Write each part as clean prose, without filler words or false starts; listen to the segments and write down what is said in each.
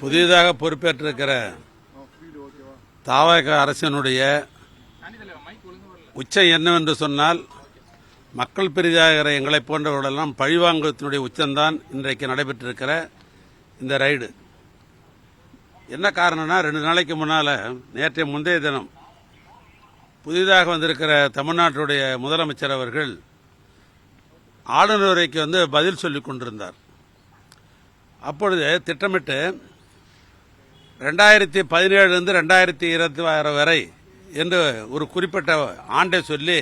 புதிதாக பொறுப்பேற்றிருக்கிற தாவக அரசினுடைய உச்சம் என்னவென்று சொன்னால், மக்கள் பெரிதாக எங்களை போன்றவர்களெல்லாம் பழிவாங்கத்தினுடைய உச்சம்தான் இன்றைக்கு நடைபெற்றிருக்கிற இந்த ரைடு. என்ன காரணம்னா, 2 நாளைக்கு முன்னால் நேற்றைய முந்தைய தினம் புதிதாக வந்திருக்கிற தமிழ்நாட்டுடைய முதலமைச்சர் அவர்கள் ஆளுநர் உரைக்கு பதில் சொல்லிக் கொண்டிருந்தார். அப்பொழுது திட்டமிட்டு 2017 2026 வரை என்று ஒரு குறிப்பிட்ட ஆண்டை சொல்லி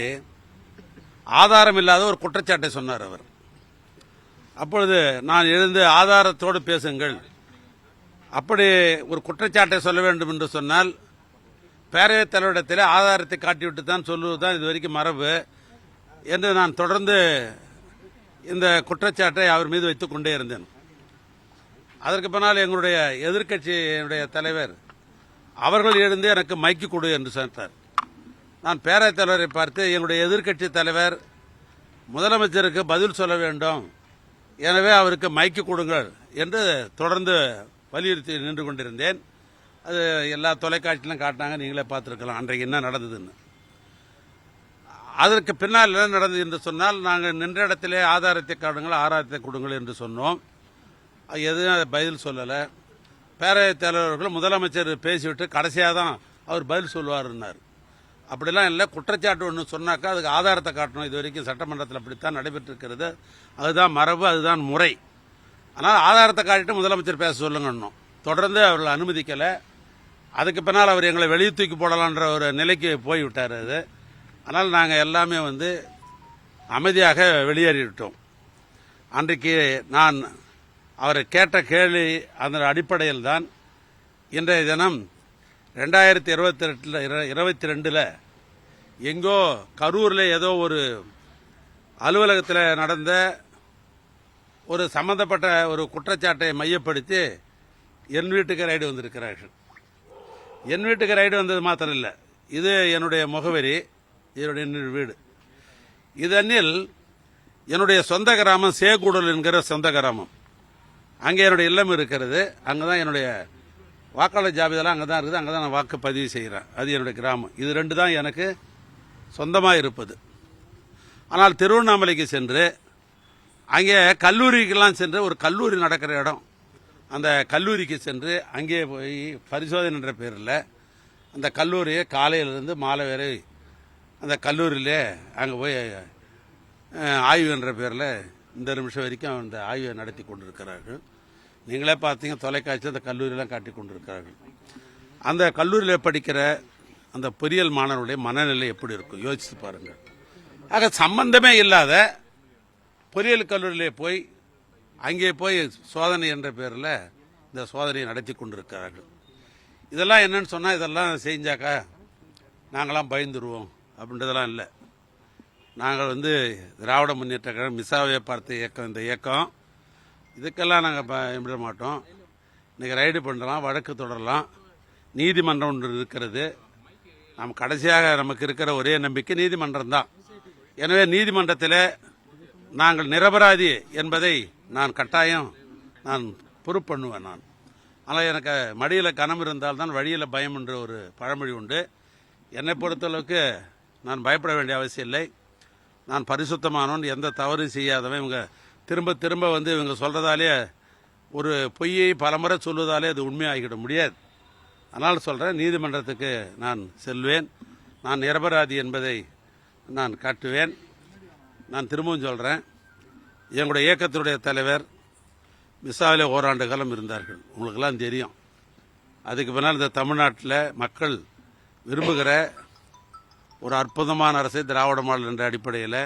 ஆதாரம் இல்லாத ஒரு குற்றச்சாட்டை சொன்னார் அவர். அப்பொழுது நான் எழுந்து ஆதாரத்தோடு பேசுங்கள், அப்படி ஒரு குற்றச்சாட்டை சொல்ல வேண்டும் என்று சொன்னால் பேரவைத் தலைவரிடத்தில் ஆதாரத்தை காட்டிவிட்டு தான் சொல்லுவதுதான் இதுவரைக்கும் மரபு என்று நான் தொடர்ந்து இந்த குற்றச்சாட்டை அவர் மீது வைத்துக் கொண்டே இருந்தேன். அதற்கு பின்னால் எங்களுடைய எதிர்க்கட்சியினுடைய தலைவர் அவர்கள் எழுந்து எனக்கு மைக்கு கொடு என்று சொன்னார். நான் பேரவைத் தலைவரை பார்த்து, எங்களுடைய எதிர்க்கட்சி தலைவர் முதலமைச்சருக்கு பதில் சொல்ல வேண்டும், எனவே அவருக்கு மைக்கு கொடுங்கள் என்று தொடர்ந்து வலியுறுத்தி நின்று கொண்டிருந்தேன். அது எல்லா தொலைக்காட்சியிலும் காட்டினாங்க, நீங்களே பார்த்துருக்கலாம் அன்றைக்கு என்ன நடந்ததுன்னு. அதற்கு பின்னால் என்ன நடந்தது என்று சொன்னால், நாங்கள் நின்ற இடத்திலே ஆதாரத்தை காட்டுங்கள், ஆதாரத்தை கொடுங்கள் என்று சொன்னோம். எதுவும் பதில் சொல்லலை. பேரவைத் தலைவர்கள் முதலமைச்சர் பேசிவிட்டு கடைசியாக தான் அவர் பதில் சொல்லுவார்னார். அப்படிலாம் இல்லை, குற்றச்சாட்டு ஒன்று சொன்னாக்கா அதுக்கு ஆதாரத்தை காட்டணும். இது வரைக்கும் சட்டமன்றத்தில் அப்படித்தான் நடைபெற்றிருக்கிறது, அதுதான் மரபு, அதுதான் முறை. ஆனால் ஆதாரத்தை காட்டிட்டு முதலமைச்சர் பேச சொல்லுங்கன்னும் தொடர்ந்து அவர்கள் அனுமதிக்கலை. அதுக்கு பின்னால் அவர் எங்களை வெளியே தூக்கி போடலான்ற ஒரு நிலைக்கு போய்விட்டார். அது ஆனால் நாங்கள் எல்லாமே அமைதியாக வெளியேறிவிட்டோம். அன்றைக்கு நான் அவர் கேட்ட கேள்வி அந்த அடிப்படையில் தான் இன்றைய தினம் 2022 எங்கோ கரூரில் ஏதோ ஒரு அலுவலகத்தில் நடந்த ஒரு சம்பந்தப்பட்ட ஒரு குற்றச்சாட்டை மையப்படுத்தி என் வீட்டுக்கு ரைடு வந்திருக்கிறார்கள். என் வீட்டுக்கு ரைடு வந்தது மாத்திரம் இல்லை, இது என்னுடைய முகவரி, என்னுடைய வீடு. இதனில் என்னுடைய சொந்த கிராமம் சேகூடல் என்கிற சொந்த கிராமம். அங்கே என்னுடைய இல்லம் இருக்கிறது. அங்கே தான் என்னுடைய வாக்காளர் ஜாபிதெல்லாம் அங்கே தான் இருக்குது. அங்கே தான் நான் வாக்கு பதிவு செய்கிறேன். அது என்னுடைய கிராமம். இது 2 தான் எனக்கு சொந்தமாக இருப்பது. ஆனால் திருவண்ணாமலைக்கு சென்று அங்கே கல்லூரிக்கெல்லாம் சென்று, ஒரு கல்லூரி நடக்கிற இடம், அந்த கல்லூரிக்கு சென்று அங்கே போய் பரிசோதனை என்ற பேரில் அந்த கல்லூரியை காலையிலிருந்து மாலை வரை அந்த கல்லூரியிலே அங்கே போய் ஆய்வு என்ற பேரில் இந்த நிமிஷம் வரைக்கும் அந்த ஆய்வை நடத்தி கொண்டிருக்கிறார்கள். நீங்களே பார்த்தீங்க தொலைக்காட்சி, அந்த கல்லூரியெல்லாம் காட்டி கொண்டிருக்கிறார்கள். அந்த கல்லூரியில் படிக்கிற அந்த பொறியியல் மாணவருடைய மனநிலை எப்படி இருக்கும் யோசித்து பாருங்கள். ஆக சம்பந்தமே இல்லாத பொறியியல் கல்லூரியிலே போய் அங்கே போய் சோதனை என்ற பேரில் இந்த சோதனையை நடத்தி கொண்டிருக்கிறார்கள். இதெல்லாம் என்னன்னு சொன்னால், இதெல்லாம் செஞ்சாக்கா நாங்களாம் பயந்துருவோம் அப்படின்றதெல்லாம் இல்லை. நாங்கள் திராவிட முன்னேற்ற கழகம், மிசாவை பார்த்த இயக்கம், இந்த இயக்கம் இதுக்கெல்லாம் நாங்கள் பயப்பட மாட்டோம். இன்றைக்கி ரைடு பண்ணலாம், வழக்கு தொடரலாம், நீதிமன்றம் ஒன்று இருக்கிறது. நாம் கடைசியாக நமக்கு இருக்கிற ஒரே நம்பிக்கை நீதிமன்றம் தான். எனவே நீதிமன்றத்தில் நாங்கள் நிரபராதி என்பதை நான் கட்டாயம் ப்ரூவ் பண்ணுவேன். ஆனால் எனக்கு மடியில் கனம் இருந்தால்தான் வழியில் பயம் என்ற ஒரு பழமொழி உண்டு. என்னை பொறுத்தளவுக்கு நான் பயப்பட வேண்டிய அவசியம் இல்லை. நான் பரிசுத்தமானவன், எந்த தவறும் செய்யாதவன். இவங்க திரும்ப திரும்ப இவங்க சொல்கிறதாலே, ஒரு பொய்யை பலமுறை சொல்வதாலே அது உண்மையாகிட முடியாது. அதனால் சொல்கிறேன், நீதிமன்றத்துக்கு நான் செல்வேன், நான் நிரபராதி என்பதை நான் காட்டுவேன். நான் திரும்பவும் சொல்கிறேன், எங்களுடைய இயக்கத்தினுடைய தலைவர் மிசாவிலே ஓராண்டு காலம் இருந்தார்கள், உங்களுக்கெல்லாம் தெரியும். அதுக்கு பின்னால் இந்த தமிழ்நாட்டில் மக்கள் விரும்புகிற ஒரு அற்புதமான அரசை திராவிட மாடல் என்ற அடிப்படையில்